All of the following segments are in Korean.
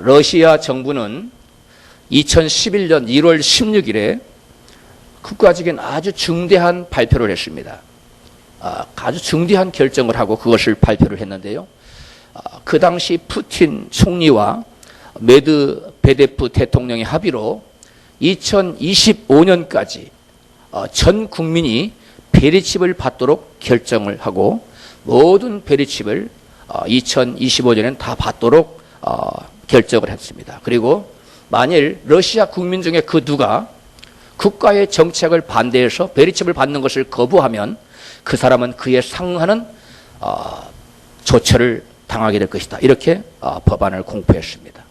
러시아 정부는 2011년 1월 16일에 국가적인 아주 중대한 발표를 했습니다. 아주 중대한 결정을 하고 그것을 발표를 했는데요. 그 당시 푸틴 총리와 메드베데프 대통령의 합의로 2025년까지 전 국민이 베리칩을 받도록 결정을 하고 모든 베리칩을 2025년에는 다 받도록 결정을 했습니다. 그리고 만일 러시아 국민 중에 그 누가 국가의 정책을 반대해서 베리칩을 받는 것을 거부하면 그 사람은 그에 상응하는 조처를 당하게 될 것이다. 이렇게 법안을 공포했습니다.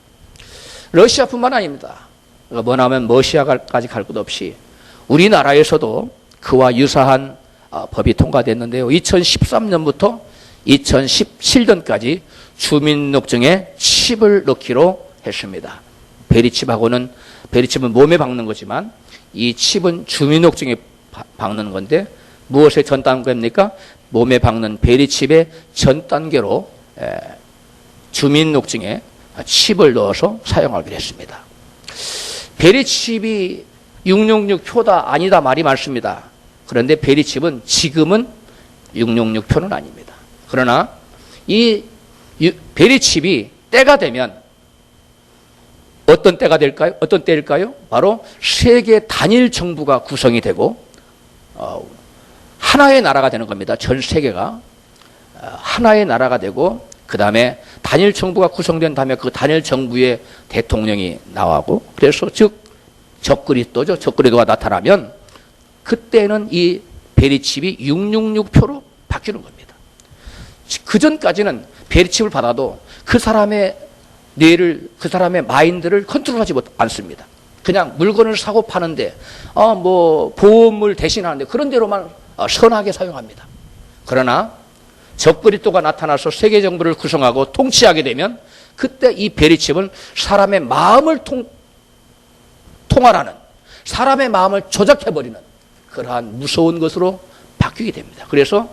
러시아뿐만 아닙니다. 뭐냐면 러시아까지 갈 것 없이 우리나라에서도 그와 유사한 법이 통과됐는데요. 2013년부터 2017년까지 주민등록증에 칩을 넣기로 했습니다. 베리칩은 몸에 박는 거지만 이 칩은 주민등록증에 박는 건데 무엇의 전 단계입니까? 몸에 박는 베리칩의 전 단계로 주민등록증에 칩을 넣어서 사용하기로 했습니다. 베리칩이 666 표다 아니다 말이 많습니다. 그런데 베리칩은 지금은 666 표는 아닙니다. 그러나 이 베리칩이 때가 되면 어떤 때가 될까요? 어떤 때일까요? 바로 세계 단일 정부가 구성이 되고 하나의 나라가 되는 겁니다. 전 세계가 하나의 나라가 되고 그 다음에 단일 정부가 구성된 다음에 그 단일 정부의 대통령이 나오고 그래서 즉 적그리스도죠. 적그리스도가 나타나면 그때는 이 베리칩이 666표로 바뀌는 겁니다. 그 전까지는 베리칩을 받아도 그 사람의 뇌를 그 사람의 마인드를 컨트롤하지 않습니다. 그냥 물건을 사고 파는데 뭐 보험을 대신하는데 그런 대로만 선하게 사용합니다. 그러나 적그리스도가 나타나서 세계 정부를 구성하고 통치하게 되면 그때 이 베리칩은 사람의 마음을 통할하는 사람의 마음을 조작해버리는 그러한 무서운 것으로 바뀌게 됩니다. 그래서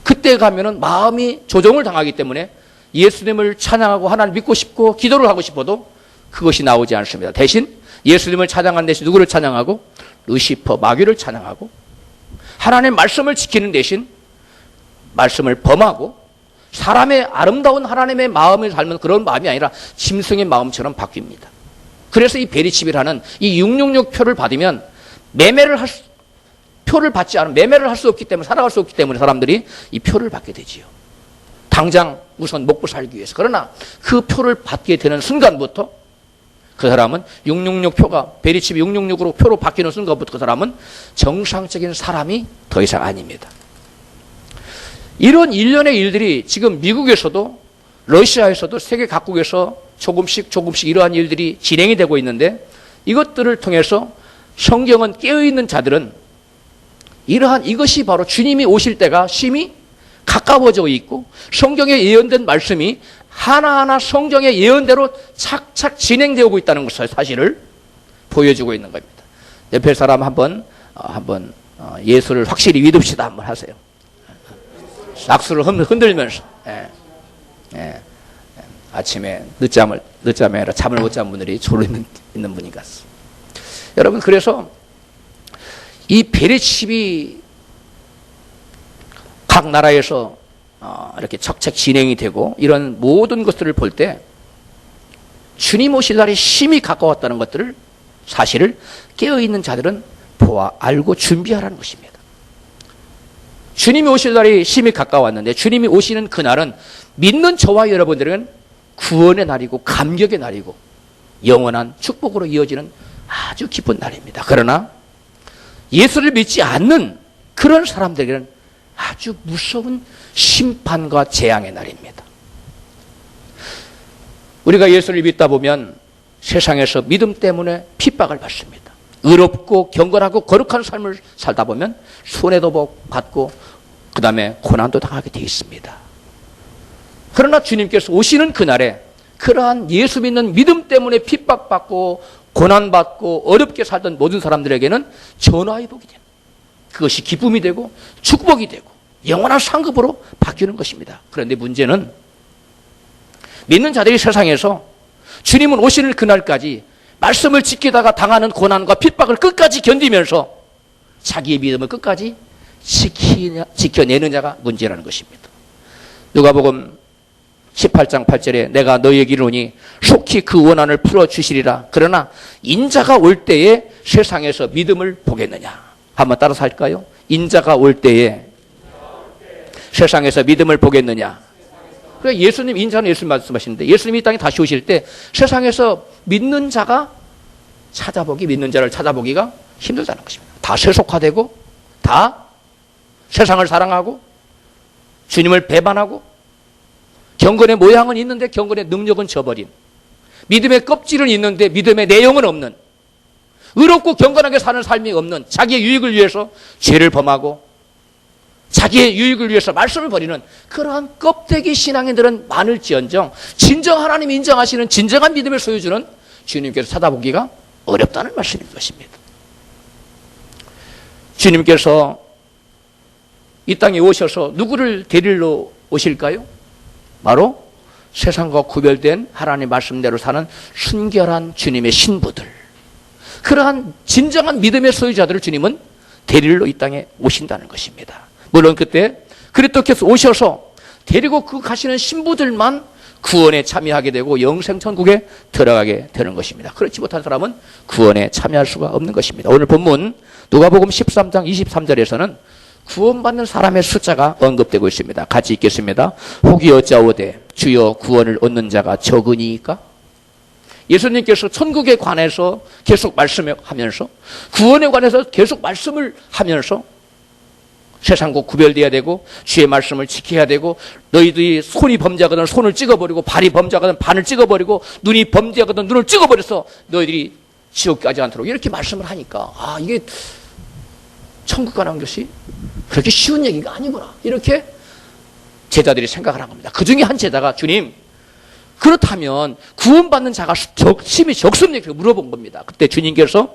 그때 가면은 마음이 조종을 당하기 때문에 예수님을 찬양하고 하나님을 믿고 싶고 기도를 하고 싶어도 그것이 나오지 않습니다. 대신 예수님을 찬양한 대신 누구를 찬양하고 루시퍼 마귀를 찬양하고 하나님의 말씀을 지키는 대신 말씀을 범하고 사람의 아름다운 하나님의 마음을 닮은 그런 마음이 아니라 짐승의 마음처럼 바뀝니다. 그래서 이 베리칩이라는 이 666 표를 받으면 표를 받지 않으면 매매를 할 수 없기 때문에 살아갈 수 없기 때문에 사람들이 이 표를 받게 되지요. 당장 우선 먹고 살기 위해서. 그러나 그 표를 받게 되는 순간부터 그 사람은 666 표가 베리칩이 666으로 표로 바뀌는 순간부터 그 사람은 정상적인 사람이 더 이상 아닙니다. 이런 일련의 일들이 지금 미국에서도 러시아에서도 세계 각국에서 조금씩 이러한 일들이 진행이 되고 있는데 이것들을 통해서 성경은 깨어있는 자들은 이것이 바로 주님이 오실 때가 심히 가까워져 있고 성경에 예언된 말씀이 하나하나 성경의 예언대로 착착 진행되고 있다는 것을 사실을 보여주고 있는 겁니다. 옆에 사람 한번 예수를 확실히 믿읍시다 한번 하세요. 악수를 흔들면서 아침에 늦잠이 아니라 잠을 못 잔 분들이 졸려 있는 분이 같습니다. 여러분 그래서 이 베리칩이 각 나라에서 이렇게 척척 진행이 되고 이런 모든 것들을 볼 때 주님 오실 날이 심히 가까웠다는 것들을 사실을 깨어있는 자들은 알고 준비하라는 것입니다. 주님이 오실 날이 심히 가까웠는데 주님이 오시는 그날은 믿는 저와 여러분들은 구원의 날이고 감격의 날이고 영원한 축복으로 이어지는 아주 기쁜 날입니다. 그러나 예수를 믿지 않는 그런 사람들에게는 아주 무서운 심판과 재앙의 날입니다. 우리가 예수를 믿다 보면 세상에서 믿음 때문에 핍박을 받습니다. 의롭고 경건하고 거룩한 삶을 살다 보면 손해도 받고 그 다음에 고난도 당하게 되어 있습니다. 그러나 주님께서 오시는 그날에 그러한 예수 믿는 믿음 때문에 핍박받고 고난받고 어렵게 살던 모든 사람들에게는 전화의 복이 됩니다. 그것이 기쁨이 되고 축복이 되고 영원한 상급으로 바뀌는 것입니다. 그런데 문제는 믿는 자들이 세상에서 주님은 오시는 그날까지 말씀을 지키다가 당하는 고난과 핍박을 끝까지 견디면서 자기의 믿음을 끝까지 지켜내는 자가 문제라는 것입니다. 누가복음 18장 8절에 내가 너희에게 이르노니 속히 그 원한을 풀어주시리라. 그러나 인자가 올 때에 세상에서 믿음을 보겠느냐. 한번 따라서 할까요? 인자가 올 때에 세상에서 믿음을 보겠느냐. 그러니까 예수님, 인자는 예수님 말씀하시는데 예수님이 이 땅에 다시 오실 때 세상에서 믿는 자가 믿는 자를 찾아보기가 힘들다는 것입니다. 다 세속화되고 다 세상을 사랑하고 주님을 배반하고 경건의 모양은 있는데 경건의 능력은 저버린, 믿음의 껍질은 있는데 믿음의 내용은 없는, 의롭고 경건하게 사는 삶이 없는, 자기의 유익을 위해서 죄를 범하고 자기의 유익을 위해서 말씀을 버리는 그러한 껍데기 신앙인들은 많을지언정 진정 하나님이 인정하시는 진정한 믿음을 소유주는 주님께서 찾아보기가 어렵다는 말씀인 것입니다. 주님께서 이 땅에 오셔서 누구를 데리러 오실까요? 바로 세상과 구별된 하나님의 말씀대로 사는 순결한 주님의 신부들, 그러한 진정한 믿음의 소유자들을 주님은 데리러 이 땅에 오신다는 것입니다. 물론 그때 그리스도께서 오셔서 데리고 그 가시는 신부들만 구원에 참여하게 되고 영생천국에 들어가게 되는 것입니다. 그렇지 못한 사람은 구원에 참여할 수가 없는 것입니다. 오늘 본문 누가복음 13장 23절에서는 구원받는 사람의 숫자가 언급되고 있습니다. 같이 읽겠습니다. 혹이 어찌하오되 주여 구원을 얻는 자가 적으니까? 예수님께서 천국에 관해서 계속 말씀하면서 구원에 관해서 계속 말씀을 하면서 세상과 구별되어야 되고 주의 말씀을 지켜야 되고 너희들이 손이 범죄하거든 손을 찍어버리고 발이 범죄하거든 발을 찍어버리고 눈이 범죄하거든 눈을 찍어버려서 너희들이 지옥 가지 않도록 이렇게 말씀을 하니까 이게 천국 가는 것이 그렇게 쉬운 얘기가 아니구나 이렇게 제자들이 생각을 한 겁니다. 그 중에 한 제자가 주님 그렇다면 구원받는 자가 심히 적습니까? 물어본 겁니다. 그때 주님께서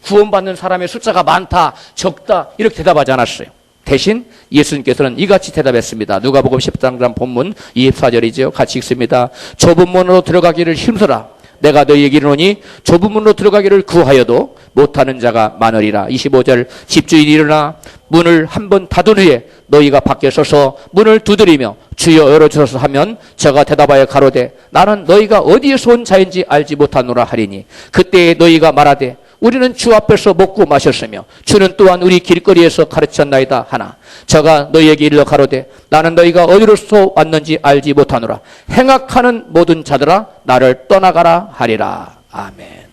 구원받는 사람의 숫자가 많다 적다 이렇게 대답하지 않았어요. 대신 예수님께서는 이같이 대답했습니다. 누가복음 13장 본문 24절이죠. 같이 읽습니다. 좁은 문으로 들어가기를 힘쓰라. 내가 너희에게 이르노니 좁은 문으로 들어가기를 구하여도 못하는 자가 많으리라. 25절 집주인이 일어나 문을 한 번 닫은 후에 너희가 밖에 서서 문을 두드리며 주여 열어주소서 하면 저가 대답하여 가로되 나는 너희가 어디에서 온 자인지 알지 못하노라 하리니 그때에 너희가 말하되 우리는 주 앞에서 먹고 마셨으며 주는 또한 우리 길거리에서 가르쳤나이다 하나 저가 너희에게 일러 가로되 나는 너희가 어디로서 왔는지 알지 못하노라. 행악하는 모든 자들아 나를 떠나가라 하리라. 아멘.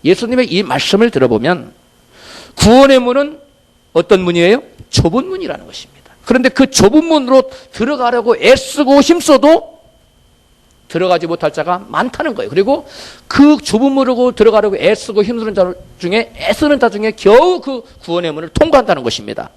예수님의 이 말씀을 들어보면 구원의 문은 어떤 문이에요? 좁은 문이라는 것입니다. 그런데 그 좁은 문으로 들어가려고 애쓰고 힘써도 들어가지 못할 자가 많다는 거예요. 그리고 그 좁은 문으로 들어가려고 애쓰고 힘쓰는 자 중에 겨우 그 구원의 문을 통과한다는 것입니다.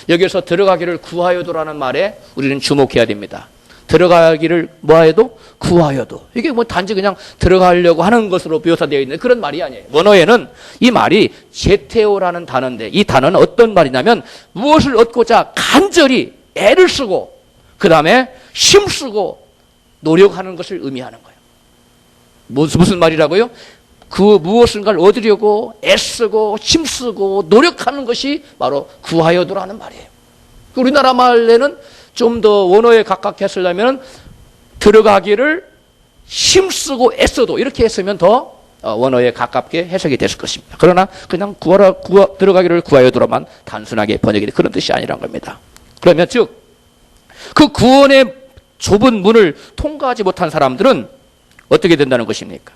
여기서 들어가기를 구하여도라는 말에 우리는 주목해야 됩니다. 들어가기를 뭐하여도 구하여도 이게 뭐 단지 그냥 들어가려고 하는 것으로 묘사되어 있는 그런 말이 아니에요. 원어에는 이 말이 제테오라는 단어인데 이 단어는 어떤 말이냐면 무엇을 얻고자 간절히 애를 쓰고 그 다음에 힘쓰고 노력하는 것을 의미하는 거예요. 무슨 말이라고요? 그 무엇인가를 얻으려고 애쓰고 힘쓰고 노력하는 것이 바로 구하여도라는 말이에요. 우리나라 말에는 좀 더 원어에 가깝게 했으려면 들어가기를 힘쓰고 애써도 이렇게 했으면 더 원어에 가깝게 해석이 됐을 것입니다. 그러나 그냥 들어가기를 구하여도로만 단순하게 번역이 돼 그런 뜻이 아니란 겁니다. 그러면 즉 그 구원의 좁은 문을 통과하지 못한 사람들은 어떻게 된다는 것입니까?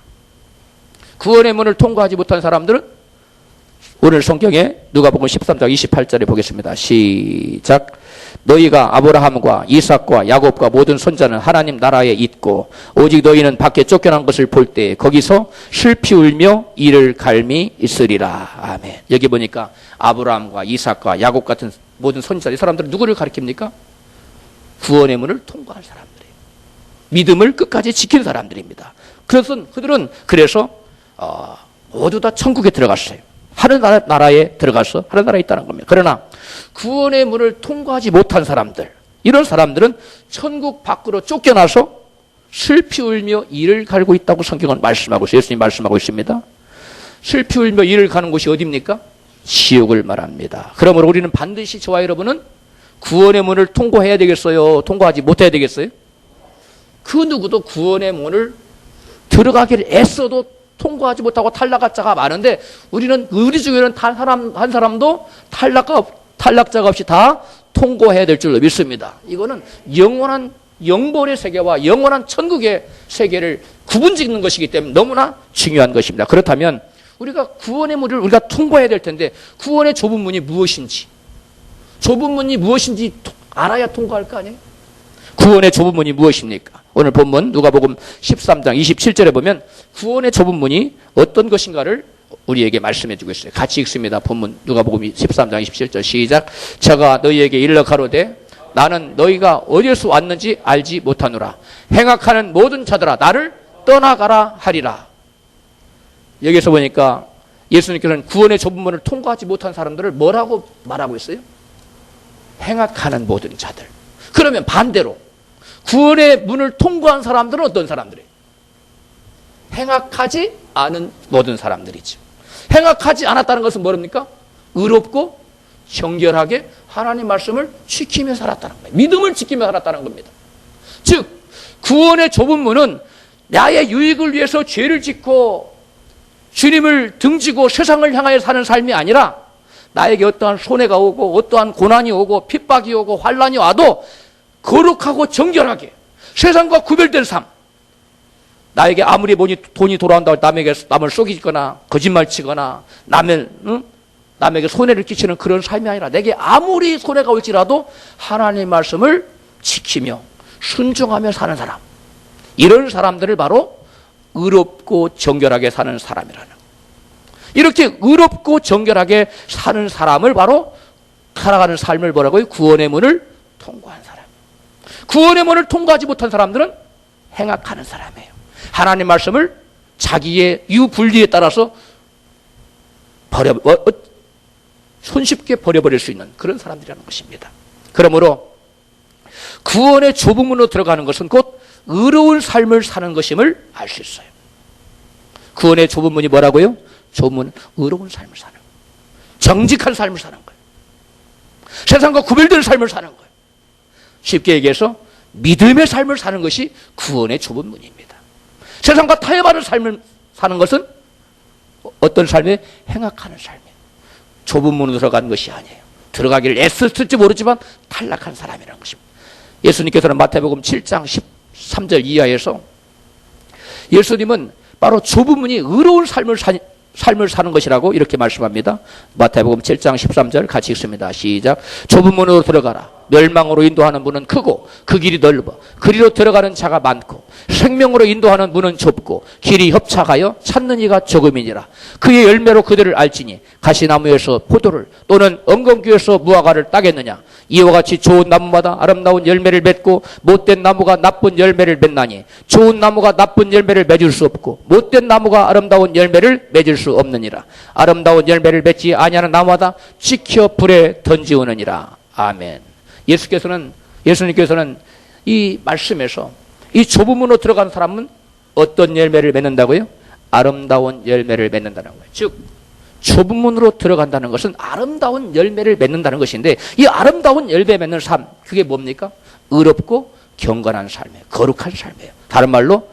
구원의 문을 통과하지 못한 사람들은 오늘 성경에 누가복음 13장 28절에 보겠습니다. 시작. 너희가 아브라함과 이삭과 야곱과 모든 손자는 하나님 나라에 있고 오직 너희는 밖에 쫓겨난 것을 볼 때 거기서 슬피 울며 이를 갈미 있으리라. 아멘. 여기 보니까 아브라함과 이삭과 야곱 같은 모든 손자 이 사람들은 누구를 가리킵니까? 구원의 문을 통과한 사람들이에요. 믿음을 끝까지 지키는 사람들입니다. 그들은 모두 다 천국에 들어갔어요. 하늘나라에 들어가서 하늘나라에 있다는 겁니다. 그러나 구원의 문을 통과하지 못한 사람들, 이런 사람들은 천국 밖으로 쫓겨나서 슬피 울며 이를 가리고 있다고 성경은 말씀하고 있어요. 예수님 말씀하고 있습니다. 슬피 울며 이를 가는 곳이 어디입니까? 지옥을 말합니다. 그러므로 우리는 반드시 저와 여러분은 구원의 문을 통과해야 되겠어요? 통과하지 못해야 되겠어요? 그 누구도 구원의 문을 들어가기를 애써도 통과하지 못하고 탈락한 자가 많은데 우리는 우리 중에는 한 사람도 탈락자가 없이 다 통과해야 될 줄로 믿습니다. 이거는 영원한 영벌의 세계와 영원한 천국의 세계를 구분짓는 것이기 때문에 너무나 중요한 것입니다. 그렇다면 우리가 구원의 문을 우리가 통과해야 될 텐데 구원의 좁은 문이 무엇인지 알아야 통과할 거 아니에요? 구원의 좁은 문이 무엇입니까? 오늘 본문 누가복음 13장 27절에 보면 구원의 좁은 문이 어떤 것인가를 우리에게 말씀해 주고 있어요. 같이 읽습니다. 본문 누가복음 13장 27절 시작. 저가 너희에게 일러 가로되 나는 너희가 어디에서 왔는지 알지 못하노라. 행악하는 모든 자들아 나를 떠나가라 하리라. 여기서 보니까 예수님께서는 구원의 좁은 문을 통과하지 못한 사람들을 뭐라고 말하고 있어요? 행악하는 모든 자들. 그러면 반대로 구원의 문을 통과한 사람들은 어떤 사람들이에요? 행악하지 않은 모든 사람들이죠. 행악하지 않았다는 것은 뭐랍니까? 의롭고 정결하게 하나님 말씀을 지키며 살았다는 거예요. 믿음을 지키며 살았다는 겁니다. 즉 구원의 좁은 문은 나의 유익을 위해서 죄를 짓고 주님을 등지고 세상을 향하여 사는 삶이 아니라 나에게 어떠한 손해가 오고 어떠한 고난이 오고 핍박이 오고 환난이 와도 거룩하고 정결하게 세상과 구별된 삶. 나에게 아무리 돈이 돌아온다고 남을 속이거나 거짓말 치거나 남에게 손해를 끼치는 그런 삶이 아니라 내게 아무리 손해가 올지라도 하나님의 말씀을 지키며 순종하며 사는 사람. 이런 사람들을 바로 의롭고 정결하게 사는 사람이라는 거예요. 이렇게 의롭고 정결하게 사는 사람을 바로 살아가는 삶을 뭐라고요? 구원의 문을 통과한 사람. 구원의 문을 통과하지 못한 사람들은 행악하는 사람이에요. 하나님 말씀을 자기의 유불리에 따라서 손쉽게 버려버릴 수 있는 그런 사람들이라는 것입니다. 그러므로 구원의 좁은 문으로 들어가는 것은 곧 의로운 삶을 사는 것임을 알 수 있어요. 구원의 좁은 문이 뭐라고요? 좁은 문은 의로운 삶을 사는 거예요. 정직한 삶을 사는 거예요. 세상과 구별된 삶을 사는 거예요. 쉽게 얘기해서 믿음의 삶을 사는 것이 구원의 좁은 문입니다. 세상과 타협하는 삶을 사는 것은 어떤 삶에 행악하는 삶이에요. 좁은 문으로 들어가는 것이 아니에요. 들어가기를 애썼을지 모르지만 탈락한 사람이라는 것입니다. 예수님께서는 마태복음 7장 13절 이하에서 예수님은 바로 좁은 문이 의로운 삶을 사는 것이라고 이렇게 말씀합니다. 마태복음 7장 13절 같이 읽습니다. 시작. 좁은 문으로 들어가라. 멸망으로 인도하는 문은 크고 그 길이 넓어 그리로 들어가는 자가 많고 생명으로 인도하는 문은 좁고 길이 협착하여 찾는 이가 조금이니라. 그의 열매로 그들을 알지니 가시나무에서 포도를 또는 엉겅퀴에서 무화과를 따겠느냐. 이와 같이 좋은 나무마다 아름다운 열매를 맺고 못된 나무가 나쁜 열매를 맺나니 좋은 나무가 나쁜 열매를 맺을 수 없고 못된 나무가 아름다운 열매를 맺을 수 없느니라. 아름다운 열매를 맺지 아니하는 나무마다 지켜 불에 던지우느니라. 아멘. 예수님께서는 이 말씀에서 이 좁은 문으로 들어간 사람은 어떤 열매를 맺는다고요? 아름다운 열매를 맺는다는 거예요. 즉 좁은 문으로 들어간다는 것은 아름다운 열매를 맺는다는 것인데 이 아름다운 열매 맺는 삶 그게 뭡니까? 의롭고 경건한 삶이에요. 거룩한 삶이에요. 다른 말로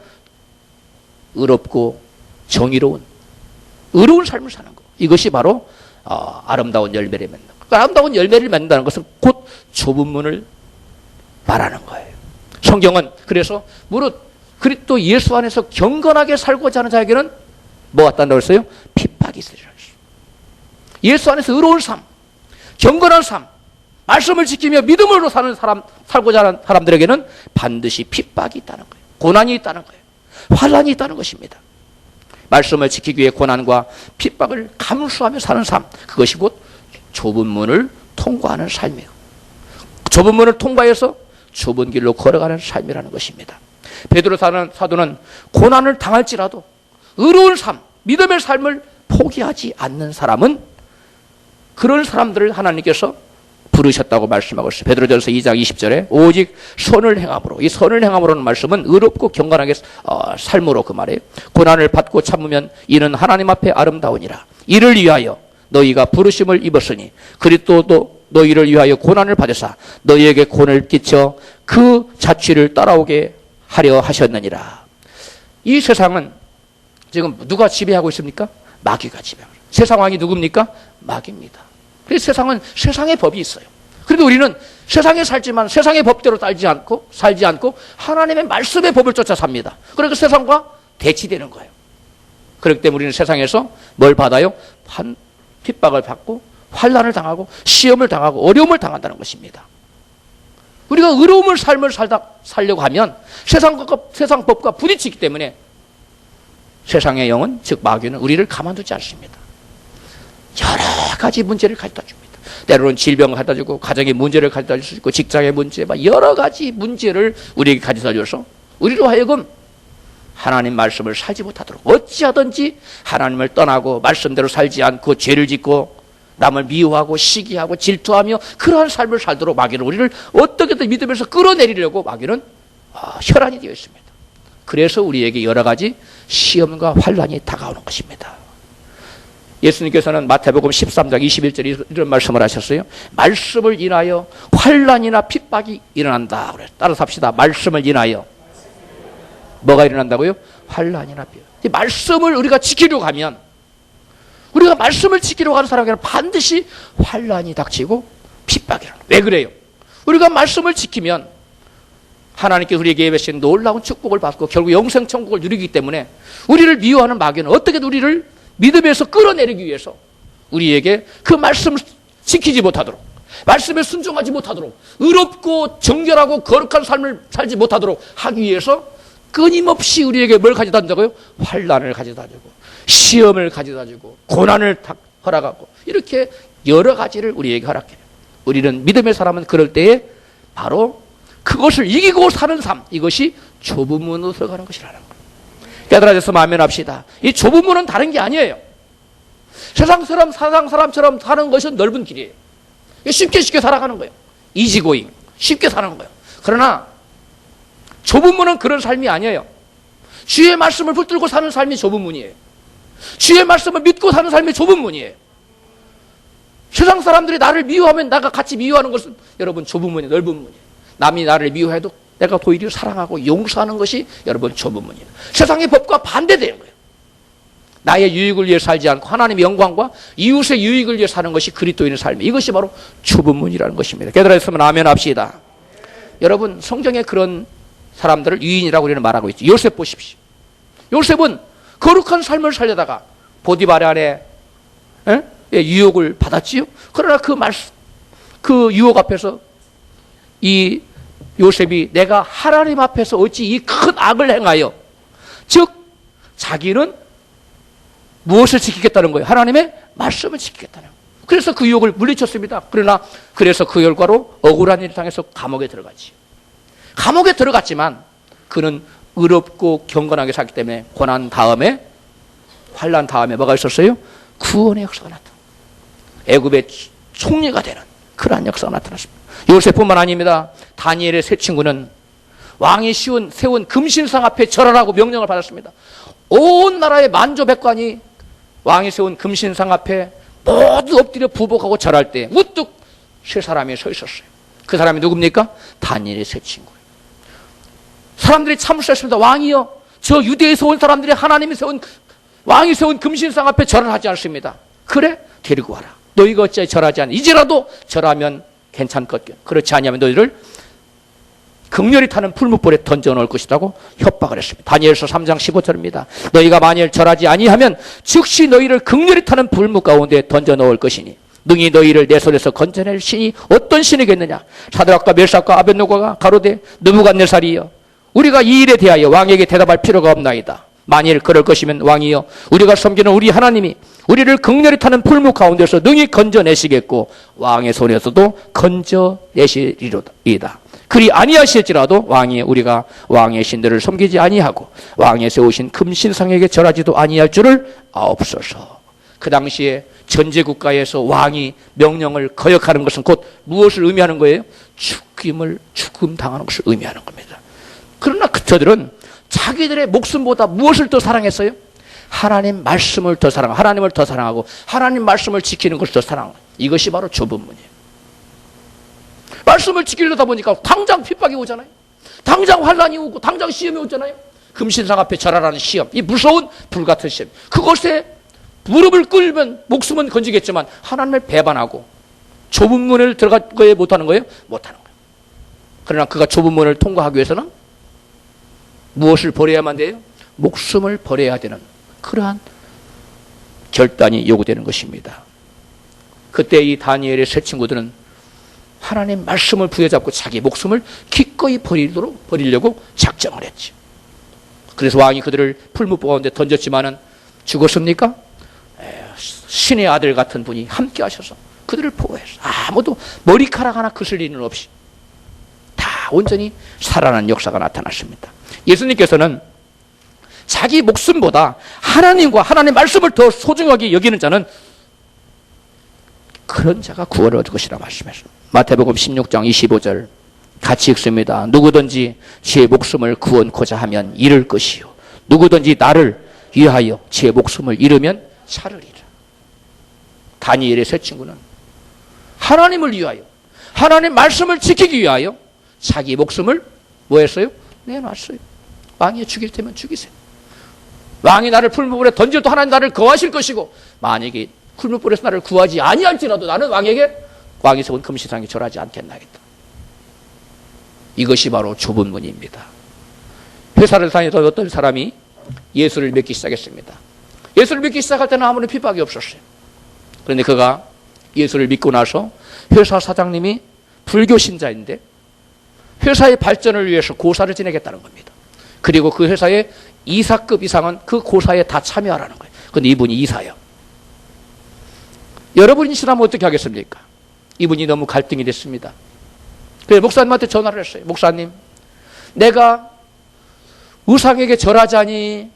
의롭고 정의로운 의로운 삶을 사는 거. 이것이 바로 아름다운 열매를 맺는 거. 아름다운 열매를 맺는다는 것은 곧 좁은 문을 말하는 거예요. 성경은 그래서 무릇 그리스도 예수 안에서 경건하게 살고자 하는 자에게는 뭐 같다고 했어요? 핍박이 있으리라 했어요. 예수 안에서 의로운 삶, 경건한 삶, 말씀을 지키며 믿음으로 살고자 하는 사람들에게는 반드시 핍박이 있다는 거예요. 고난이 있다는 거예요. 환난이 있다는 것입니다. 말씀을 지키기 위해 고난과 핍박을 감수하며 사는 삶, 그것이 곧 좁은 문을 통과하는 삶이에요. 좁은 문을 통과해서 좁은 길로 걸어가는 삶이라는 것입니다. 베드로 사도는 고난을 당할지라도 의로운 삶, 믿음의 삶을 포기하지 않는 사람은 그런 사람들을 하나님께서 부르셨다고 말씀하고 있어요. 베드로전서 2장 20절에 오직 선을 행함으로, 이 선을 행함으로는 말씀은 의롭고 경건하게 삶으로 그 말이에요. 고난을 받고 참으면 이는 하나님 앞에 아름다우니라. 이를 위하여 너희가 부르심을 입었으니 그리스도도 너희를 위하여 고난을 받으사 너희에게 고난을 끼쳐 그 자취를 따라오게 하려 하셨느니라. 이 세상은 지금 누가 지배하고 있습니까? 마귀가 지배하고 있습니다. 세상 왕이 누굽니까? 마귀입니다. 그래서 세상은 세상의 법이 있어요. 그런데 우리는 세상에 살지만 세상의 법대로 살지 않고 하나님의 말씀의 법을 쫓아 삽니다. 그러니까 세상과 대치되는 거예요. 그렇기 때문에 우리는 세상에서 뭘 받아요? 핍박을 받고 환난을 당하고 시험을 당하고 어려움을 당한다는 것입니다. 우리가 의로움을 삶을 살려고 하면 세상 법과 부딪히기 때문에 세상의 영은, 즉 마귀는 우리를 가만두지 않습니다. 여러 가지 문제를 가져다 줍니다. 때로는 질병을 가져다 주고 가정의 문제를 가져다 줄 수 있고 직장의 문제, 여러 가지 문제를 우리에게 가져다 줘서 우리로 하여금 하나님 말씀을 살지 못하도록 어찌하든지 하나님을 떠나고 말씀대로 살지 않고 죄를 짓고 남을 미워하고 시기하고 질투하며 그러한 삶을 살도록 마귀는 우리를 어떻게든 믿음에서 끌어내리려고 마귀는 혈안이 되어 있습니다. 그래서 우리에게 여러 가지 시험과 환난이 다가오는 것입니다. 예수님께서는 마태복음 13장 21절에 이런 말씀을 하셨어요. 말씀을 인하여 환난이나 핍박이 일어난다. 그래요. 따라서 합시다. 말씀을 인하여 뭐가 일어난다고요? 환난이나 핍박. 이 말씀을 우리가 지키려고 하면, 우리가 말씀을 지키려고 하는 사람에게는 반드시 환난이 닥치고 핍박이 일어나요. 왜 그래요? 우리가 말씀을 지키면 하나님께 우리에게 예배하신 놀라운 축복을 받고 결국 영생 천국을 누리기 때문에 우리를 미워하는 마귀는 어떻게든 우리를 믿음에서 끌어내리기 위해서 우리에게 그 말씀을 지키지 못하도록, 말씀에 순종하지 못하도록, 의롭고 정결하고 거룩한 삶을 살지 못하도록 하기 위해서 끊임없이 우리에게 뭘 가져다 준다고요? 환난을 가져다 주고 시험을 가져다 주고 고난을 허락하고 이렇게 여러 가지를 우리에게 허락해요. 우리는 믿음의 사람은 그럴 때에 바로 그것을 이기고 사는 삶, 이것이 좁은 문으로 들어가는 것이라는 거예요. 깨달아져서 마면합시다. 이 좁은 문은 다른 게 아니에요. 세상 사람처럼 사는 것은 넓은 길이에요. 쉽게 살아가는 거예요. 이지고잉, 쉽게 사는 거예요. 그러나 좁은 문은 그런 삶이 아니에요. 주의 말씀을 붙들고 사는 삶이 좁은 문이에요. 주의 말씀을 믿고 사는 삶이 좁은 문이에요. 세상 사람들이 나를 미워하면 나가 같이 미워하는 것은 여러분 좁은 문이에요. 넓은 문이에요. 남이 나를 미워해도 내가 도리어 사랑하고 용서하는 것이 여러분 좁은 문이에요. 세상의 법과 반대되는 거예요. 나의 유익을 위해 살지 않고 하나님의 영광과 이웃의 유익을 위해 사는 것이 그리스도인의 삶이에요. 이것이 바로 좁은 문이라는 것입니다. 깨달았으면 아멘 합시다. 여러분 성경에 그런 사람들을 유인이라고 우리는 말하고 있죠. 요셉 보십시오. 요셉은 거룩한 삶을 살려다가 보디발 안에 유혹을 받았지요. 그러나 그 유혹 앞에서 이 요셉이 내가 하나님 앞에서 어찌 이 큰 악을 행하여, 즉 자기는 무엇을 지키겠다는 거예요? 하나님의 말씀을 지키겠다는 거예요. 그래서 그 유혹을 물리쳤습니다. 그래서 그 결과로 억울한 일을 당해서 감옥에 들어갔지. 감옥에 들어갔지만 그는 의롭고 경건하게 살기 때문에 고난 다음에, 환난 다음에 뭐가 있었어요? 구원의 역사가 나타났다. 애굽의 총리가 되는 그러한 역사가 나타났습니다. 요셉뿐만 아닙니다. 다니엘의 세 친구는 왕이 세운 금신상 앞에 절하라고 명령을 받았습니다. 온 나라의 만조백관이 왕이 세운 금신상 앞에 모두 엎드려 부복하고 절할 때 우뚝 세 사람이 서 있었어요. 그 사람이 누굽니까? 다니엘의 세 친구예요. 사람들이 참으셨습니다. 왕이여, 저 유대에서 온 사람들이 왕이 세운 금신상 앞에 절을 하지 않습니다. 그래? 데리고 와라. 너희가 어찌 절하지 않아? 이제라도 절하면 괜찮겠겨. 그렇지 않으면 너희를 극렬히 타는 풀무불에 던져놓을 것이라고 협박을 했습니다. 다니엘서 3장 15절입니다. 너희가 만일 절하지 아니하면 즉시 너희를 극렬히 타는 불무 가운데 던져놓을 것이니 능히 너희를 내 손에서 건져낼 신이 어떤 신이겠느냐. 사드락과 멜삭과 아벳노고가 가로되 느부갓네살이여, 우리가 이 일에 대하여 왕에게 대답할 필요가 없나이다. 만일 그럴 것이면 왕이여, 우리가 섬기는 우리 하나님이 우리를 극렬히 타는 풀무 가운데서 능히 건져내시겠고 왕의 손에서도 건져내시리로다. 그리 아니하실지라도 왕이 우리가 왕의 신들을 섬기지 아니하고 왕의 세우신 금신상에게 절하지도 아니할 줄을 아옵소서. 그 당시에 전제국가에서 왕이 명령을 거역하는 것은 곧 무엇을 의미하는 거예요? 죽음 당하는 것을 의미하는 겁니다. 그러나 저들은 자기들의 목숨보다 무엇을 더 사랑했어요? 하나님 말씀을 더 사랑하고, 하나님을 더 사랑하고 하나님 말씀을 지키는 것을 더 사랑하고, 이것이 바로 좁은 문이에요. 말씀을 지키려다 보니까 당장 핍박이 오잖아요. 당장 환난이 오고 당장 시험이 오잖아요. 금신상 앞에 절하라는 시험, 이 무서운 불같은 시험, 그것에 무릎을 꿇으면 목숨은 건지겠지만 하나님을 배반하고 좁은 문을 들어갈 거에 못하는 거예요? 못하는 거예요. 그러나 그가 좁은 문을 통과하기 위해서는 무엇을 버려야만 돼요? 목숨을 버려야 되는 그러한 결단이 요구되는 것입니다. 그때 이 다니엘의 세 친구들은 하나님 말씀을 부여잡고 자기 목숨을 기꺼이 버리려고 작정을 했죠. 그래서 왕이 그들을 풀무불 가운데 던졌지만은 죽었습니까? 신의 아들 같은 분이 함께 하셔서 그들을 보호했어. 아무도 머리카락 하나 그슬 일은 없이 다 온전히 살아난 역사가 나타났습니다. 예수님께서는 자기 목숨보다 하나님과 하나님의 말씀을 더 소중하게 여기는 자는 그런 자가 구원을 얻을 것이라 말씀했습니다. 마태복음 16장 25절 같이 읽습니다. 누구든지 제 목숨을 구원코자 하면 잃을 것이요 누구든지 나를 위하여 제 목숨을 잃으면 찾으리라. 다니엘의 세 친구는 하나님을 위하여 하나님 말씀을 지키기 위하여 자기 목숨을 뭐 했어요? 내놨어요. 왕이 죽일 테면 죽이세요. 왕이 나를 풀무불에 던져도 하나님 나를 거하실 것이고 만약에 풀무불에서 나를 구하지 아니할지라도 나는 왕이 세운 금신상에 절하지 않겠나겠다. 이것이 바로 좁은 문입니다. 회사를 다니던 어떤 사람이 예수를 믿기 시작했습니다. 예수를 믿기 시작할 때는 아무런 핍박이 없었어요. 그런데 그가 예수를 믿고 나서 회사 사장님이 불교 신자인데 회사의 발전을 위해서 고사를 지내겠다는 겁니다. 그리고 그 회사의 이사급 이상은 그 고사에 다 참여하라는 거예요. 그런데 이분이 이사예요. 여러분이시라면 어떻게 하겠습니까? 이분이 너무 갈등이 됐습니다. 그래서 목사님한테 전화를 했어요. 목사님, 내가 우상에게 절하자니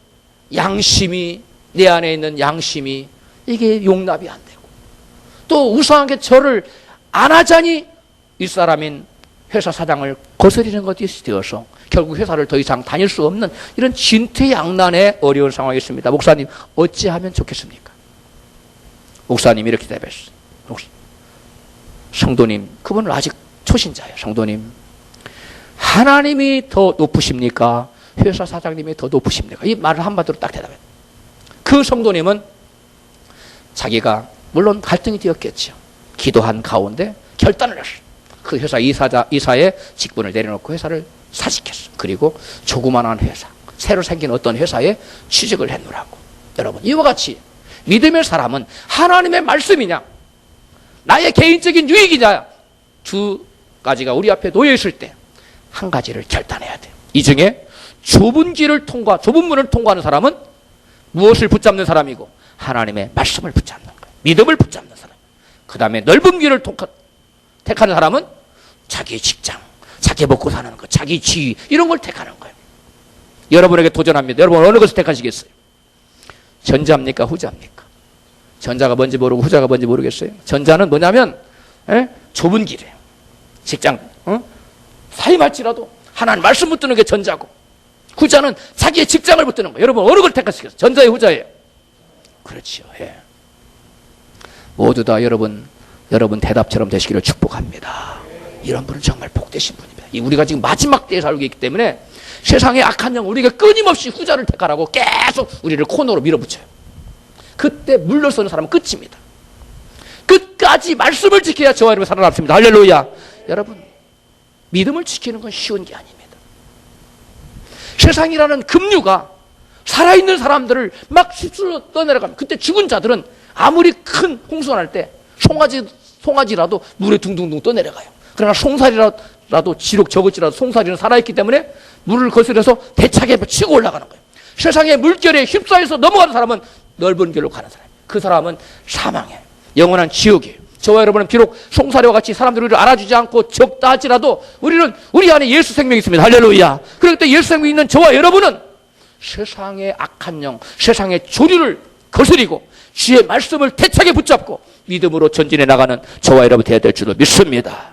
양심이, 내 안에 있는 양심이 이게 용납이 안 되고 또 우상에게 절을 안 하자니 이 사람인 회사 사장을 거스리는 것이 되어서 결국 회사를 더 이상 다닐 수 없는 이런 진퇴양난의 어려운 상황이 있습니다. 목사님, 어찌하면 좋겠습니까? 목사님이 이렇게 대답했어요. 성도님, 그분은 아직 초신자예요. 성도님, 하나님이 더 높으십니까? 회사 사장님이 더 높으십니까? 이 말을 한마디로 딱 대답해요. 그 성도님은 자기가 물론 갈등이 되었겠죠. 기도한 가운데 결단을 했어요. 그 회사 이사의 직분을 내려놓고 회사를 사직했어요. 그리고 조그만한 회사, 새로 생긴 어떤 회사에 취직을 했노라고. 여러분, 이와 같이 믿음의 사람은 하나님의 말씀이냐 나의 개인적인 유익이냐 두 가지가 우리 앞에 놓여 있을 때 한 가지를 결단해야 돼요. 이 중에 좁은 문을 통과하는 사람은 무엇을 붙잡는 사람이고 하나님의 말씀을 붙잡는 거예요. 믿음을 붙잡는 사람. 그 다음에 넓은 길을 택하는 사람은 자기의 직장, 자기 먹고 사는 것, 자기 지위 이런 걸 택하는 거예요. 여러분에게 도전합니다. 여러분 어느 것을 택하시겠어요? 전자입니까? 후자입니까? 전자가 뭔지 모르고 후자가 뭔지 모르겠어요. 전자는 뭐냐면 좁은 길이에요. 직장 사임할지라도 하나님 말씀 붙드는 게 전자고, 후자는 자기의 직장을 붙드는 거예요. 여러분 어느 걸 택하시겠어요? 전자예요, 후자예요? 그렇지요. 예. 모두 다 여러분 대답처럼 되시기를 축복합니다. 이런 분은 정말 복되신 분입니다. 우리가 지금 마지막 때에 살고 있기 때문에 세상의 악한 영 우리가 끊임없이 후자를 택하라고 계속 우리를 코너로 밀어붙여요. 그때 물러서는 사람은 끝입니다. 끝까지 말씀을 지켜야 저와 여러분 살아남습니다. 할렐루야. 여러분, 믿음을 지키는 건 쉬운 게 아닙니다. 세상이라는 급류가 살아있는 사람들을 막 휩쓸어 떠내려갑니다. 그때 죽은 자들은 아무리 큰 홍수가 날 때 송아지라도 물에 둥둥둥 떠내려가요. 그러나 송사리라도 지록 적을지라도 송사리는 살아있기 때문에 물을 거스려서 대차게 치고 올라가는 거예요. 세상의 물결에 휩싸여서 넘어가는 사람은 넓은 길로 가는 사람이에요. 그 사람은 사망이에요. 영원한 지옥이에요. 저와 여러분은 비록 송사리와 같이 사람들이 우리를 알아주지 않고 적다 할지라도 우리 안에 예수 생명이 있습니다. 할렐루야. 그럴 때 예수 생명이 있는 저와 여러분은 세상의 악한 영, 세상의 조류를 거스리고 주의 말씀을 대차게 붙잡고 믿음으로 전진해 나가는 저와 여러분 되어야 될 줄로 믿습니다.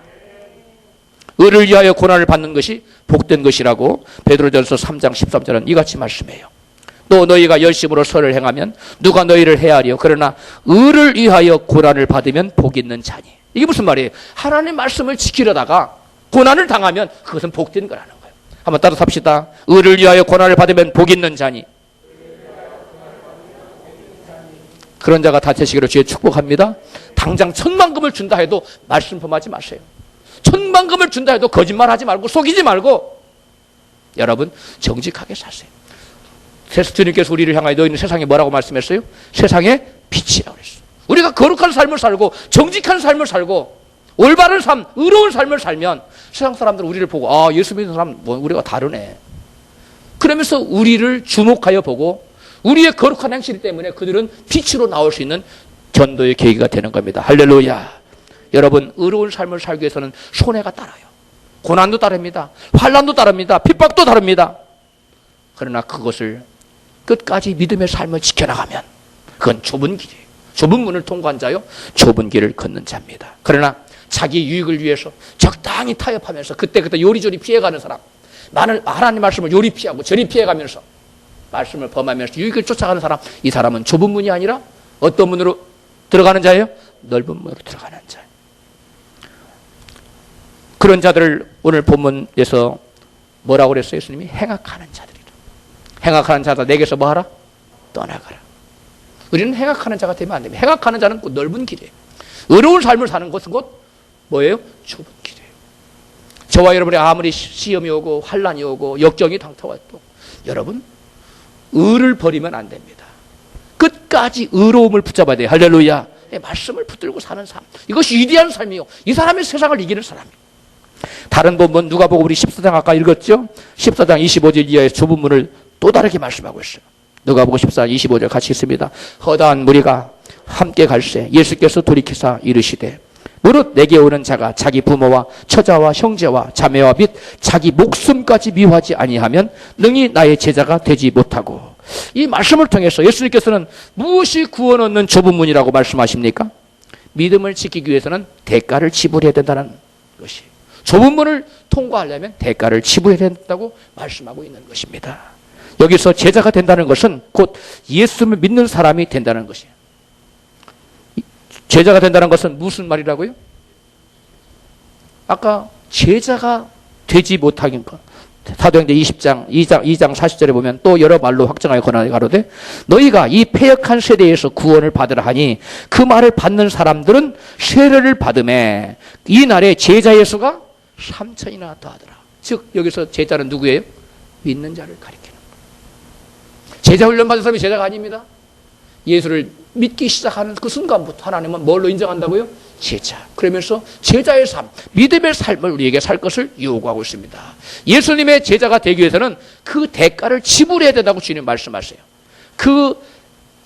의를 위하여 고난을 받는 것이 복된 것이라고 베드로전서 3장 13절은 이같이 말씀해요. 또 너희가 열심으로 선을 행하면 누가 너희를 해하리요. 그러나 의를 위하여 고난을 받으면 복 있는 자니. 이게 무슨 말이에요? 하나님 말씀을 지키려다가 고난을 당하면 그것은 복된 거라는 거예요. 한번 따라 삽시다. 의를 위하여 고난을 받으면 복 있는 자니. 그런 자가 다 되시기를 주의 축복합니다. 당장 1,000만금을 준다 해도 말씀 범하지 마세요. 1,000만금을 준다 해도 거짓말하지 말고 속이지 말고 여러분 정직하게 사세요. 주님께서 우리를 향하여 너희는 세상에 뭐라고 말씀했어요? 세상의 빛이라고 그랬어요. 우리가 거룩한 삶을 살고 정직한 삶을 살고 올바른 삶, 의로운 삶을 살면 세상 사람들은 우리를 보고 아, 예수 믿는 사람 뭐 우리가 다르네. 그러면서 우리를 주목하여 보고 우리의 거룩한 행실 때문에 그들은 빛으로 나올 수 있는 전도의 계기가 되는 겁니다. 할렐루야. 여러분 의로운 삶을 살기 위해서는 손해가 따라요. 고난도 따릅니다. 환난도 따릅니다. 핍박도 따릅니다. 그러나 그것을 끝까지 믿음의 삶을 지켜나가면 그건 좁은 길이에요. 좁은 문을 통과한 자요 좁은 길을 걷는 자입니다. 그러나 자기 유익을 위해서 적당히 타협하면서 그때그때 요리조리 피해가는 사람, 많은 하나님 말씀을 요리 피하고 저리 피해가면서 말씀을 범하면서 유익을 쫓아가는 사람, 이 사람은 좁은 문이 아니라 어떤 문으로 들어가는 자예요? 넓은 문으로 들어가는 자예요. 그런 자들을 오늘 본문에서 뭐라고 그랬어요? 예수님이 행악하는 자들이라. 행악하는 자다 내게서 뭐하라? 떠나가라. 우리는 행악하는 자가 되면 안 됩니다. 행악하는 자는 곧 넓은 길이에요. 의로운 삶을 사는 것은 곧 뭐예요? 좁은 길이에요. 저와 여러분이 아무리 시험이 오고 환난이 오고 역정이 당타와도 여러분 의를 버리면 안 됩니다. 끝까지 의로움을 붙잡아야 돼요. 할렐루야. 말씀을 붙들고 사는 삶. 이것이 위대한 삶이요. 이 사람이 세상을 이기는 사람이에요. 다른 본문 누가복음 우리 14장 아까 읽었죠? 14장 25절 이하의 좁은 문을 또 다르게 말씀하고 있어요. 누가복음 14장 25절 같이 있습니다. 허다한 무리가 함께 갈새 예수께서 돌이키사 이르시되 무릇 내게 오는 자가 자기 부모와 처자와 형제와 자매와 및 자기 목숨까지 미워하지 아니하면 능히 나의 제자가 되지 못하고. 이 말씀을 통해서 예수님께서는 무엇이 구원 얻는 좁은 문이라고 말씀하십니까? 믿음을 지키기 위해서는 대가를 지불해야 된다는 것이, 좁은 문을 통과하려면 대가를 지불해야 된다고 말씀하고 있는 것입니다. 여기서 제자가 된다는 것은 곧 예수를 믿는 사람이 된다는 것이에요. 제자가 된다는 것은 무슨 말이라고요? 아까 제자가 되지 못하긴 것. 사도행전 20장 2장 40절에 보면 또 여러 말로 확정하여 권하여 가로되 너희가 이 패역한 세대에서 구원을 받으라 하니 그 말을 받는 사람들은 세례를 받음에 이 날에 제자의 수가 3,000이나 더하더라. 즉 여기서 제자는 누구예요? 믿는 자를 가리키는 거예요. 제자 훈련 받은 사람이 제자가 아닙니다. 예수를 믿기 시작하는 그 순간부터 하나님은 뭘로 인정한다고요? 제자. 그러면서 제자의 삶, 믿음의 삶을 우리에게 살 것을 요구하고 있습니다. 예수님의 제자가 되기 위해서는 그 대가를 지불해야 된다고 주님 말씀하세요. 그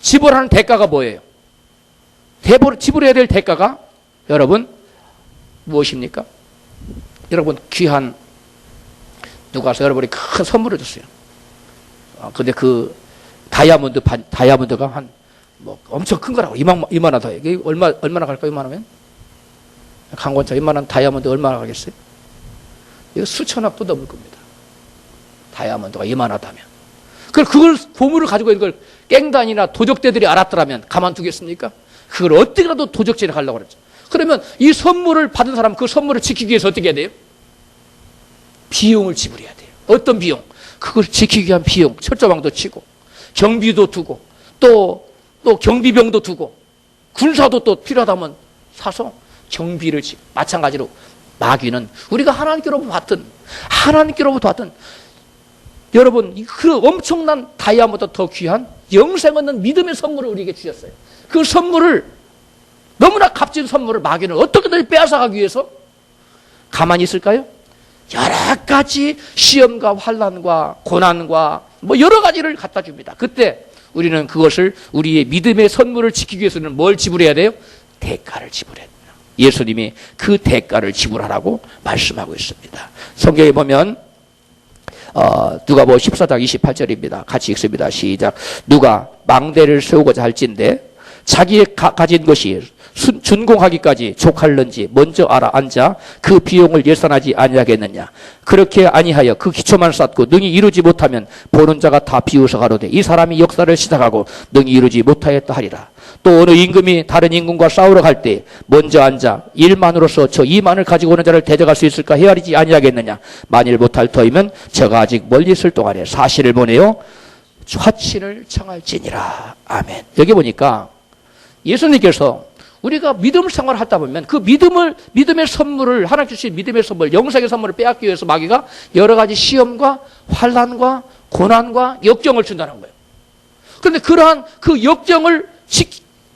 지불하는 대가가 뭐예요? 지불해야 될 대가가 여러분 무엇입니까? 여러분 귀한 누가 와서 여러분이 큰 선물을 줬어요. 근데 그 다이아몬드가 한 엄청 큰 거라고 이만하다. 이게 얼마나 갈까요? 이만하면 강권차 이만한 다이아몬드 얼마나 가겠어요? 이거 수천억도 넘을 겁니다. 다이아몬드가 이만하다면. 그걸 보물을 가지고 있는 걸 깽단이나 도적대들이 알았더라면 가만두겠습니까? 그걸 어떻게라도 도적질을 하려고 그랬죠. 그러면 이 선물을 받은 사람 그 선물을 지키기 위해서 어떻게 해야 돼요? 비용을 지불해야 돼요. 어떤 비용? 그걸 지키기 위한 비용. 철조망도 치고 경비도 두고 또 경비병도 두고 군사도 또 필요하다면 사서 경비를 지고. 마찬가지로 마귀는 우리가 하나님께로부터 받던 여러분 그 엄청난 다이아몬드보다 더 귀한 영생 얻는 믿음의 선물을 우리에게 주셨어요. 그 선물을 너무나 값진 선물을 마귀는 어떻게든 빼앗아가기 위해서 가만히 있을까요? 여러 가지 시험과 환난과 고난과 여러 가지를 갖다 줍니다. 그때 우리는 그것을 우리의 믿음의 선물을 지키기 위해서는 뭘 지불해야 돼요? 대가를 지불해야 돼요. 예수님이 그 대가를 지불하라고 말씀하고 있습니다. 성경에 보면 누가복음 14장 28절입니다. 같이 읽습니다. 시작. 누가 망대를 세우고자 할진대 자기의 가진 것이 준공하기까지 족할는지 먼저 알아 앉아 그 비용을 예산하지 아니하겠느냐. 그렇게 아니하여 그 기초만 쌓고 능히 이루지 못하면 보는 자가 다 비웃어 가로되 이 사람이 역사를 시작하고 능히 이루지 못하였다 하리라. 또 어느 임금이 다른 임금과 싸우러 갈 때 먼저 앉아 1만으로서 저 2만을 가지고 오는 자를 대적할 수 있을까 헤아리지 아니하겠느냐. 만일 못할 터이면 저가 아직 멀리 있을 동안에 사실을 보내요 화친을 청할지니라. 아멘. 여기 보니까 예수님께서 우리가 믿음을 생활을 하다 보면 그 믿음의 선물을, 하나님 주신 믿음의 선물, 영생의 선물을 빼앗기 위해서 마귀가 여러 가지 시험과 환난과 고난과 역경을 준다는 거예요. 그런데 그러한 그 역경을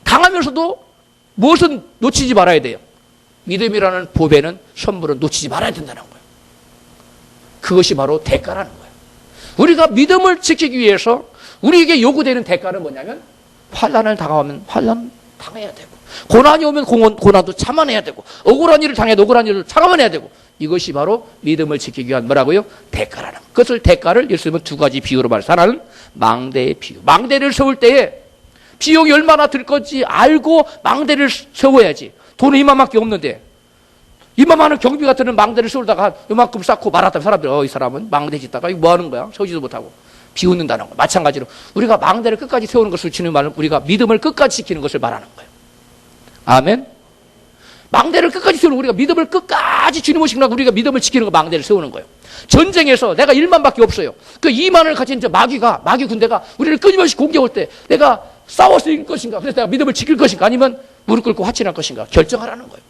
당하면서도 무엇은 놓치지 말아야 돼요? 믿음이라는 보배는, 선물은 놓치지 말아야 된다는 거예요. 그것이 바로 대가라는 거예요. 우리가 믿음을 지키기 위해서 우리에게 요구되는 대가는 뭐냐면 환난을 당하면 환난 당해야 되고, 고난이 오면 고난도 참아내야 되고, 억울한 일을 당해도 억울한 일을 참아내야 되고, 이것이 바로 믿음을 지키기 위한 뭐라고요? 대가라는 것. 그것을 대가를 예수님은 두 가지 비유로 말해서, 하나는 망대의 비유. 망대를 세울 때에 비용이 얼마나 들 건지 알고 망대를 세워야지. 돈은 이만밖에 없는데 이만한 경비가 드는 망대를 세우다가 이만큼 쌓고 말았다면 사람들이 이 사람은 망대 짓다가 이거 뭐 하는 거야? 세우지도 못하고 비웃는다는 거. 마찬가지로 우리가 망대를 끝까지 세우는 것을 주는 말은 우리가 믿음을 끝까지 지키는 것을 말하는 거예요. 아멘. 망대를 끝까지 세우는, 우리가 믿음을 끝까지 주님을 지키는, 우리가 믿음을 지키는 거, 망대를 세우는 거예요. 전쟁에서 내가 1만밖에 없어요. 그 2만을 가진 마귀 군대가 우리를 끊임없이 공격할 때 내가 싸워서 이길 것인가, 그래서 내가 믿음을 지킬 것인가, 아니면 무릎 꿇고 화친할 것인가 결정하라는 거예요.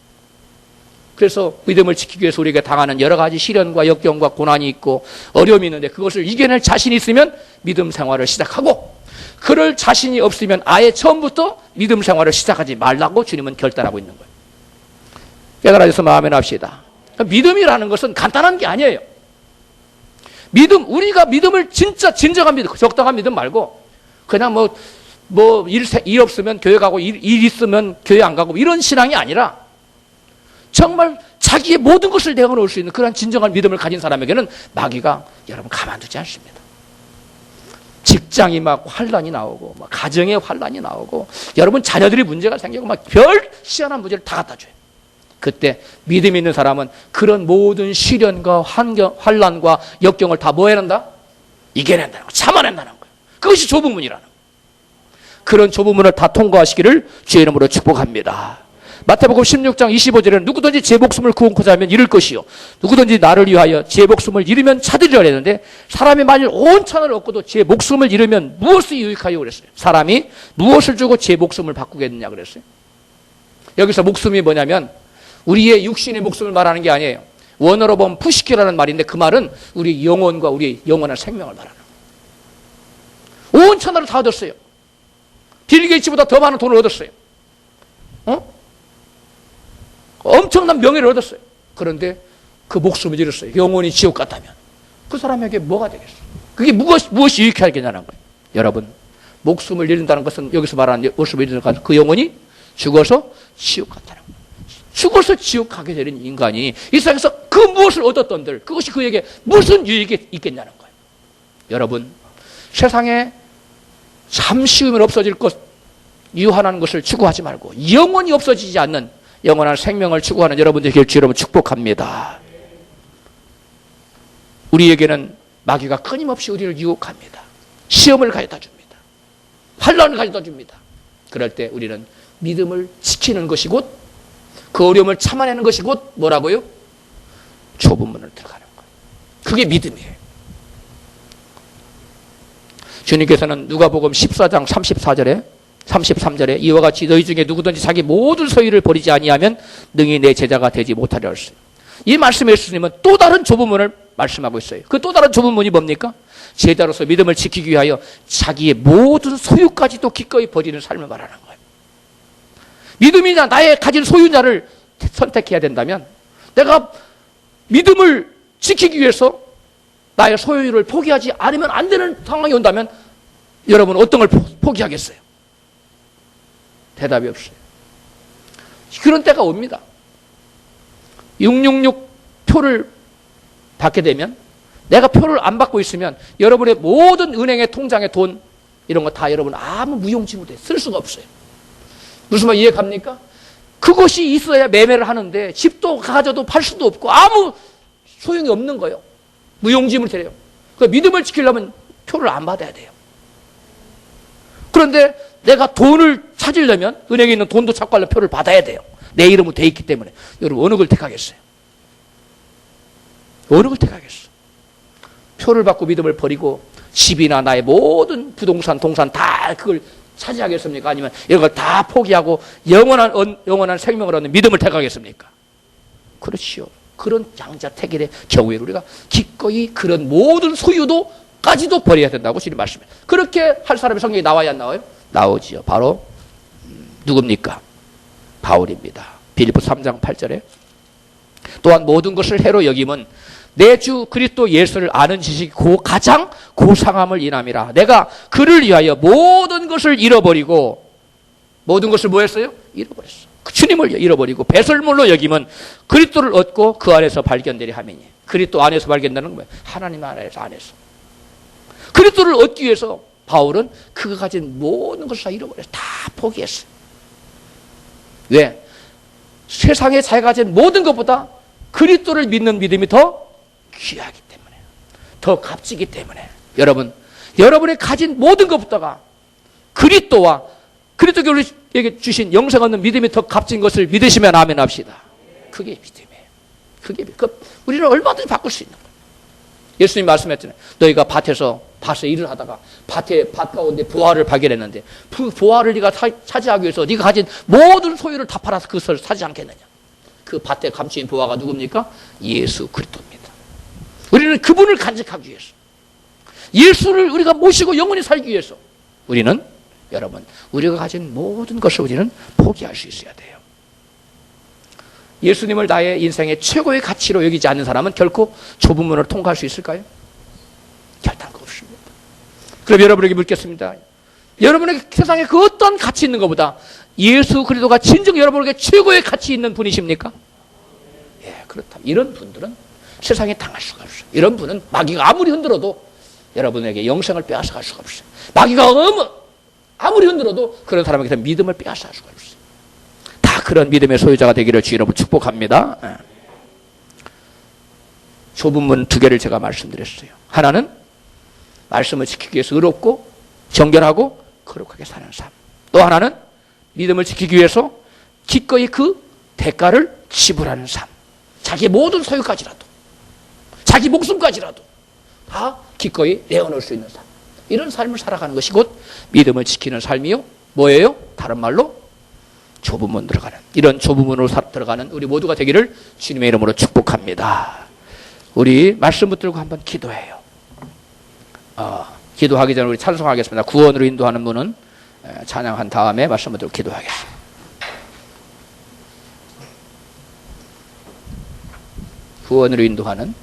그래서 믿음을 지키기 위해서 우리가 당하는 여러 가지 시련과 역경과 고난이 있고 어려움이 있는데 그것을 이겨낼 자신이 있으면 믿음 생활을 시작하고, 그럴 자신이 없으면 아예 처음부터 믿음 생활을 시작하지 말라고 주님은 결단하고 있는 거예요. 깨달아져서 마음에 납시다. 믿음이라는 것은 간단한 게 아니에요. 우리가 믿음을 진정한 믿음, 적당한 믿음 말고 그냥 일 없으면 교회 가고 일 있으면 교회 안 가고 이런 신앙이 아니라 정말 자기의 모든 것을 내어놓을 수 있는 그런 진정한 믿음을 가진 사람에게는 마귀가 여러분 가만두지 않습니다. 직장이 막 환란이 나오고, 막 가정에 환란이 나오고, 여러분 자녀들이 문제가 생기고, 막 별 희한한 문제를 다 갖다 줘요. 그때 믿음 있는 사람은 그런 모든 시련과 환란과 역경을 다 뭐 해낸다? 이겨낸다는 거, 참아낸다는 거예요. 그것이 좁은 문이라는 거예요. 그런 좁은 문을 다 통과하시기를 주의 이름으로 축복합니다. 마태복음 16장 25절에는 누구든지 제 목숨을 구원코자 하면 잃을 것이요 누구든지 나를 위하여 제 목숨을 잃으면 찾으리라 했는데, 사람이 만일 온 천을 얻고도 제 목숨을 잃으면 무엇을 유익하여 그랬어요? 사람이 무엇을 주고 제 목숨을 바꾸겠느냐 그랬어요. 여기서 목숨이 뭐냐면 우리의 육신의 목숨을 말하는 게 아니에요. 원어로 보면 푸시키라는 말인데 그 말은 우리 영혼과 우리 영원한 생명을 말하는 거예요. 온 천하를 다 얻었어요. 빌 게이츠보다 더 많은 돈을 얻었어요. 엄청난 명예를 얻었어요. 그런데 그 목숨을 잃었어요. 영혼이 지옥 갔다면 그 사람에게 뭐가 되겠어요? 그게 무엇이 유익하겠냐는 거예요. 여러분, 목숨을 잃는다는 것은 여기서 말하는 목숨을 잃는 그 영혼이 죽어서 지옥 갔다는 거예요. 죽어서 지옥 가게 되는 인간이 이 세상에서 그 무엇을 얻었던들 그것이 그에게 무슨 유익이 있겠냐는 거예요. 여러분, 세상에 잠시 후면 없어질 것, 유한한 것을 추구하지 말고 영원히 없어지지 않는 영원한 생명을 추구하는 여러분들 되길 주 여러분 축복합니다. 우리에게는 마귀가 끊임없이 우리를 유혹합니다. 시험을 가져다 줍니다. 환난을 가져다 줍니다. 그럴 때 우리는 믿음을 지키는 것이 곧, 그 어려움을 참아내는 것이 곧 뭐라고요? 좁은 문을 들어가는 거예요. 그게 믿음이에요. 주님께서는 누가복음 14장 34절에 33절에 이와 같이 너희 중에 누구든지 자기 모든 소유를 버리지 아니하면 능히 내 제자가 되지 못하리라 했어요. 이 말씀에 예수님은 또 다른 좁은 문을 말씀하고 있어요. 그 또 다른 좁은 문이 뭡니까? 제자로서 믿음을 지키기 위하여 자기의 모든 소유까지도 기꺼이 버리는 삶을 말하는 거예요. 믿음이나 나의 가진 소유냐를 선택해야 된다면, 내가 믿음을 지키기 위해서 나의 소유를 포기하지 않으면 안 되는 상황이 온다면 여러분 어떤 걸 포기하겠어요? 대답이 없어요. 그런 때가 옵니다. 666 표를 받게 되면, 내가 표를 안 받고 있으면 여러분의 모든 은행의 통장의 돈 이런 거 다 여러분 아무 무용지물에 쓸 수가 없어요. 무슨 말 이해 갑니까? 그것이 있어야 매매를 하는데 집도 가져도 팔 수도 없고 아무 소용이 없는 거예요. 무용지물 돼요. 그 믿음을 지키려면 표를 안 받아야 돼요. 그런데 내가 돈을 찾으려면 은행에 있는 돈도 찾고 하려면 표를 받아야 돼요. 내 이름으로 돼 있기 때문에. 여러분 어느 걸 택하겠어요? 어느 걸 택하겠어요? 표를 받고 믿음을 버리고 집이나 나의 모든 부동산, 동산 다 그걸 차지하겠습니까? 아니면 이런 걸 다 포기하고 영원한 생명을 얻는 믿음을 택하겠습니까? 그렇지요. 그런 양자택일의 경우에 우리가 기꺼이 그런 모든 소유도까지도 버려야 된다고 주님 말씀해요. 그렇게 할 사람이 성경에 나와야 안 나와요? 나오지요. 바로 누굽니까? 바울입니다. 빌립보 3장 8절에 또한 모든 것을 해로 여김은 내 주 그리스도 예수를 아는 지식이 가장 고상함을 인함이라. 내가 그를 위하여 모든 것을 잃어버리고 모든 것을 뭐 했어요? 잃어버렸어. 그 주님을 잃어버리고 배설물로 여김은 그리스도를 얻고 그 안에서 발견되리 하매니. 그리스도 안에서 발견되는 건 뭐예요? 하나님 안에서. 그리스도를 얻기 위해서 바울은 그가 가진 모든 것을 다 잃어버렸어. 다 포기했어요. 왜? 세상에 자기가 가진 모든 것보다 그리스도를 믿는 믿음이 더 귀하기 때문에, 더 값지기 때문에 여러분이 가진 모든 것보다가 그리스도와 그리스도가 우리에게 주신 영생 얻는 믿음이 더 값진 것을 믿으시면 아멘 합시다. 그게 믿음이에요. 우리는 얼마든지 바꿀 수 있는 거예요. 예수님 말씀했잖아요. 너희가 밭에 일을 하다가 밭 가운데 보화를 발견했는데 그 보화를 네가 차지하기 위해서 네가 가진 모든 소유를 다 팔아서 그것을 사지 않겠느냐. 그 밭에 감추인 보화가 누굽니까? 예수 그리스도입니다. 우리는 그분을 간직하기 위해서, 예수를 우리가 모시고 영원히 살기 위해서 우리가 가진 모든 것을 우리는 포기할 수 있어야 돼요. 예수님을 나의 인생의 최고의 가치로 여기지 않는 사람은 결코 좁은 문을 통과할 수 있을까요? 결단코 없습니다. 그럼 여러분에게 묻겠습니다. 여러분에게 세상에 그 어떤 가치 있는 것보다 예수 그리스도가 진정 여러분에게 최고의 가치 있는 분이십니까? 예, 그렇다면 이런 분들은 세상에 당할 수가 없어요. 이런 분은 마귀가 아무리 흔들어도 여러분에게 영생을 빼앗아 갈 수가 없어요. 마귀가 아무리 흔들어도 그런 사람에게서 믿음을 빼앗아 갈 수가 없어요. 다 그런 믿음의 소유자가 되기를 주 여러분 축복합니다. 예. 좁은 문 두 개를 제가 말씀드렸어요. 하나는 말씀을 지키기 위해서 의롭고 정결하고 거룩하게 사는 삶. 또 하나는 믿음을 지키기 위해서 기꺼이 그 대가를 지불하는 삶. 자기 모든 소유까지라도, 자기 목숨까지라도 다 기꺼이 내어놓을 수 있는 삶. 이런 삶을 살아가는 것이 곧 믿음을 지키는 삶이요. 뭐예요? 다른 말로 좁은 문 들어가는, 이런 좁은 문으로 들어가는 우리 모두가 되기를 주님의 이름으로 축복합니다. 우리 말씀 붙들고 한번 기도해요. 기도하기 전에 우리 찬송하겠습니다. 구원으로 인도하는 분은 찬양한 다음에 말씀 붙들고 기도하겠습니다. 구원으로 인도하는